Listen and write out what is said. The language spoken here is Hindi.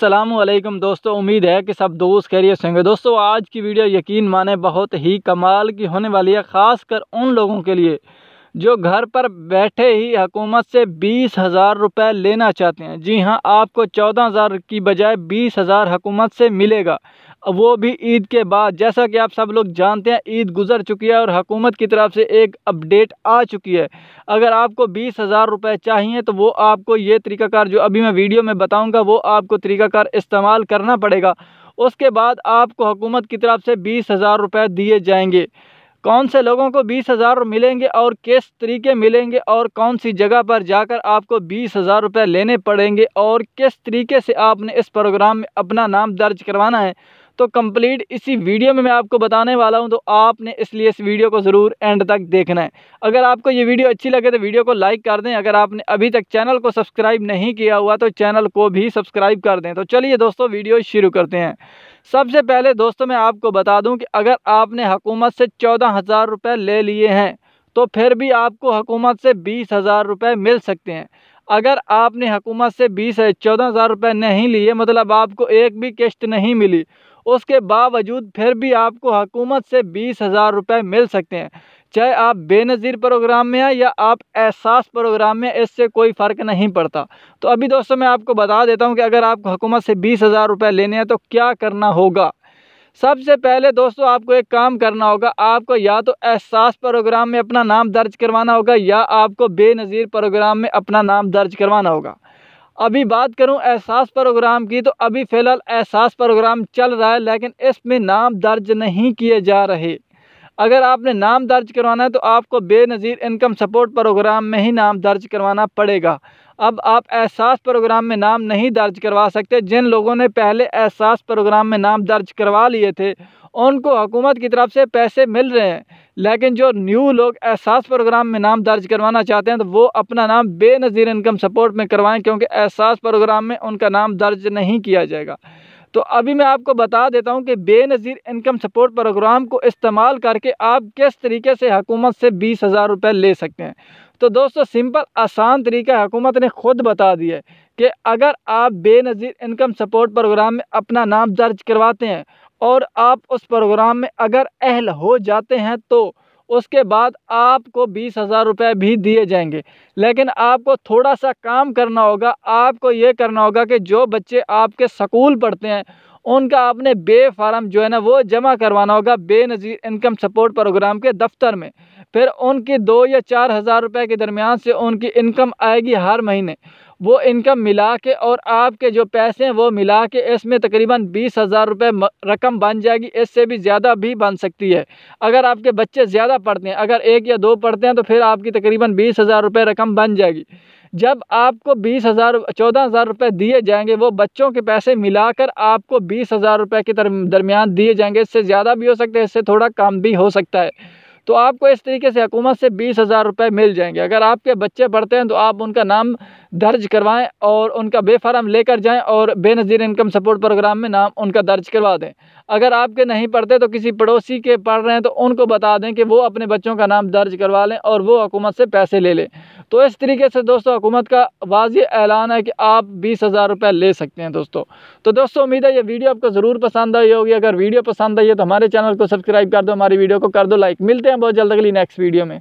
अस्सलामुअलैकुम दोस्तों, उम्मीद है कि सब दोस्त खैरियत से होंगे। दोस्तों आज की वीडियो यकीन माने बहुत ही कमाल की होने वाली है, ख़ासकर उन लोगों के लिए जो घर पर बैठे ही हुकूमत से 20,000 रुपये लेना चाहते हैं। जी हाँ, आपको 14,000 की बजाय 20,000 हुकूमत से मिलेगा, वो भी ईद के बाद। जैसा कि आप सब लोग जानते हैं, ईद गुजर चुकी है और हुकूमत की तरफ से एक अपडेट आ चुकी है। अगर आपको 20,000 रुपये चाहिए तो वो आपको ये तरीक़ाकार जो अभी मैं वीडियो में बताऊंगा वो आपको तरीक़ाकार इस्तेमाल करना पड़ेगा। उसके बाद आपको हुकूमत की तरफ से 20,000 रुपये दिए जाएंगे। कौन से लोगों को 20,000 मिलेंगे और किस तरीके मिलेंगे और कौन सी जगह पर जाकर आपको 20,000 रुपये लेने पड़ेंगे और किस तरीके से आपने इस प्रोग्राम में अपना नाम दर्ज करवाना है, तो कंप्लीट इसी वीडियो में मैं आपको बताने वाला हूं। तो आपने इसलिए इस वीडियो को ज़रूर एंड तक देखना है। अगर आपको ये वीडियो अच्छी लगे तो वीडियो को लाइक कर दें। अगर आपने अभी तक चैनल को सब्सक्राइब नहीं किया हुआ तो चैनल को भी सब्सक्राइब कर दें। तो चलिए दोस्तों, वीडियो शुरू करते हैं। सबसे पहले दोस्तों मैं आपको बता दूं कि अगर आपने हुकूमत से 14,000 रुपये ले लिए हैं तो फिर भी आपको हुकूमत से 20,000 रुपये मिल सकते हैं। अगर आपने हुकूमत से 14,000 रुपये नहीं लिए, मतलब आपको एक भी किश्त नहीं मिली, उसके बावजूद फिर भी आपको हुकूमत से 20,000 रुपये मिल सकते हैं। चाहे आप बेनज़ीर प्रोग्राम में हैं या आप एहसास प्रोग्राम में, इससे कोई फ़र्क नहीं पड़ता। तो अभी दोस्तों मैं आपको बता देता हूं कि अगर आपको हुकूमत से 20,000 रुपये लेने हैं तो क्या करना होगा। सबसे पहले दोस्तों आपको एक काम करना होगा, आपको या तो एहसास प्रोग्राम में अपना नाम दर्ज करवाना होगा या आपको बेनज़ीर प्रोग्राम में अपना नाम दर्ज करवाना होगा। अभी बात करूं एहसास प्रोग्राम की, तो अभी फ़िलहाल एहसास प्रोग्राम चल रहा है लेकिन इसमें नाम दर्ज नहीं किए जा रहे। अगर आपने नाम दर्ज करवाना है तो आपको बेनज़ीर इनकम सपोर्ट प्रोग्राम में ही नाम दर्ज करवाना पड़ेगा। अब आप एहसास प्रोग्राम में नाम नहीं दर्ज करवा सकते। जिन लोगों ने पहले एहसास प्रोग्राम में नाम दर्ज करवा लिए थे उनको हुकूमत की तरफ से पैसे मिल रहे हैं, लेकिन जो न्यू लोग एहसास प्रोग्राम में नाम दर्ज करवाना चाहते हैं तो वो अपना नाम बेनज़ीर इनकम सपोर्ट में करवाएं, क्योंकि एहसास प्रोग्राम में उनका नाम दर्ज नहीं किया जाएगा। तो अभी मैं आपको बता देता हूं कि बेनज़ीर इनकम सपोर्ट प्रोग्राम को इस्तेमाल करके आप किस तरीके से हुकूमत से 20,000 रुपये ले सकते हैं। तो दोस्तों सिंपल आसान तरीका हुकूमत ने खुद बता दिया है कि अगर आप बेनज़ीर इनकम सपोर्ट प्रोग्राम में अपना नाम दर्ज करवाते हैं और आप उस प्रोग्राम में अगर अहल हो जाते हैं तो उसके बाद आपको 20,000 रुपये भी दिए जाएंगे। लेकिन आपको थोड़ा सा काम करना होगा। आपको ये करना होगा कि जो बच्चे आपके स्कूल पढ़ते हैं उनका आपने बे फार्म जो है ना वो जमा करवाना होगा बेनज़ीर इनकम सपोर्ट प्रोग्राम के दफ्तर में। फिर उनकी 2 या 4,000 रुपये के दरमियान से उनकी इनकम आएगी हर महीने। वो इनकम मिला के और आपके जो पैसे हैं वो मिला के इसमें तकरीबन 20,000 रुपये रकम बन जाएगी। इससे भी ज़्यादा भी बन सकती है। अगर आपके बच्चे ज़्यादा पढ़ते हैं, अगर 1 या 2 पढ़ते हैं, तो फिर आपकी तकरीबन 20,000 रुपये रकम बन जाएगी। जब आपको 14,000 रुपये दिए जाएंगे, वो बच्चों के पैसे मिलाकर आपको 20,000 रुपये के दरमियान दिए जाएंगे। इससे ज़्यादा भी हो सकता है, इससे थोड़ा कम भी हो सकता है। तो आपको इस तरीके से हुकूमत से 20,000 रुपये मिल जाएंगे। अगर आपके बच्चे पढ़ते हैं तो आप उनका नाम दर्ज करवाएं और उनका बे फार्म लेकर जाएं और बेनज़ीर इनकम सपोर्ट प्रोग्राम में नाम उनका दर्ज करवा दें। अगर आपके नहीं पढ़ते तो किसी पड़ोसी के पढ़ रहे हैं तो उनको बता दें कि वो अपने बच्चों का नाम दर्ज करवा लें और वो हुकूमत से पैसे ले लें। तो इस तरीके से दोस्तों हुकूमत का वाज़ेह ऐलान है कि आप 20,000 रुपये ले सकते हैं दोस्तों। तो दोस्तों उम्मीद है ये वीडियो आपको ज़रूर पसंद आई होगी। अगर वीडियो पसंद आई है तो हमारे चैनल को सब्सक्राइब कर दो, हमारी वीडियो को कर दो लाइक। मिलते हैं बहुत जल्द अगली नेक्स्ट वीडियो में।